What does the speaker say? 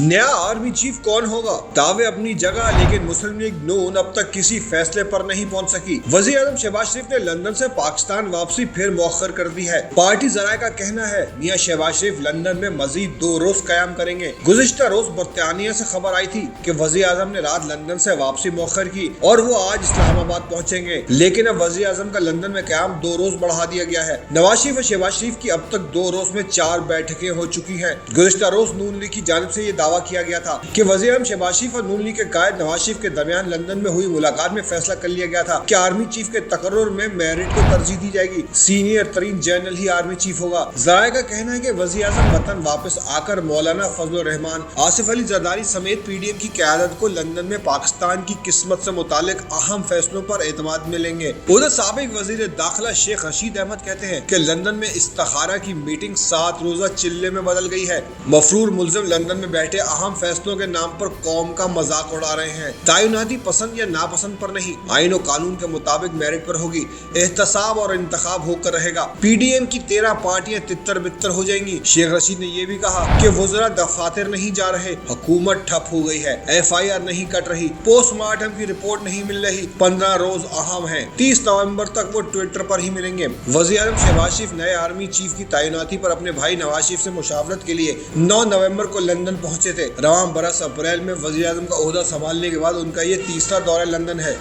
नया army chief कौन होगा? दावे अपनी जगह, लेकिन मुस्लिम लीग नून अब तक किसी फैसले पर नहीं पहुंच सकी। वजीर आजम शहबाज शरीफ ने लंदन से पाकिस्तान वापसी फिर मौखर कर दी है। पार्टी जराये का कहना है मियां शहबाज शरीफ लंदन में मजीद 2 रोज कयाम करेंगे। गुज़िश्ता रोज बरतानिया से खबर आई थी कि वजीर आजम ने रात लंदन से वापसी मौखर की और वो आज इस्लामाबाद पहुंचेंगे, लेकिन अब वजीर आजम का लंदन में कयाम 2 रोज बढ़ा दिया गया है। नवाज शरीफ और शहबाज शरीफ की अब तक 2 रोज में 4 बैठकें हो चुकी है। गुज़िश्ता रोज नून लीग की जानिब से ये दावा किया गया था कि वज़ीर आज़म शहबाज शरीफ और नून लीग के कायद नवाज शरीफ के दरमियान लंदन में हुई मुलाकात में फैसला कर लिया गया था कि आर्मी चीफ के तकर्रुर में मेरिट को तरजीह दी जाएगी। सीनियर तरीन जनरल ही आर्मी चीफ होगा। ज़राए का कहना है कि वज़ीर आज़म वतन वापस आकर मौलाना फजल रहमान, आसिफ अली जरदारी समेत PDM की क़यादत को लंदन में पाकिस्तान की किस्मत से मुतालिक अहम फैसलों पर एतमाद में लेंगे। उधर साबिक वज़ीर दाखिला शेख रशीद अहमद कहते हैं कि लंदन में इस्तिखारा की मीटिंग 7 रोज़ा चिल्ले में बदल गई है। मफरूर मुल्ज़िम लंदन में बैठे अहम फैसलों के नाम पर कौम का मजाक उड़ा रहे हैं। तयनाती पसंद या नापसंद पर नहीं, आईन और कानून के मुताबिक मेरिट पर होगी। एहतसाब और इंतखाब होकर रहेगा। PDM की 13 पार्टियां तितर बितर हो जाएंगी। शेख रशीद ने यह भी कहा कि वज़रा दफातर नहीं जा रहे, हुकूमत ठप हो गई है, FIR नहीं कट रही, पोस्टमार्टम की रिपोर्ट नहीं मिल रही। 15 रोज अहम है। 30 नवंबर तक वो ट्विटर पर ही मिलेंगे। वज़ीर आज़म शहबाज शरीफ नए आर्मी चीफ की तैनाती पर अपने भाई नवाज शरीफ से मुशावरत के लिए 9 नवंबर को लंदन पहुंचे थे। रवां बरस अप्रैल में वज़ीर आज़म का ओहदा संभालने के बाद उनका ये तीसरा दौरा लंदन है।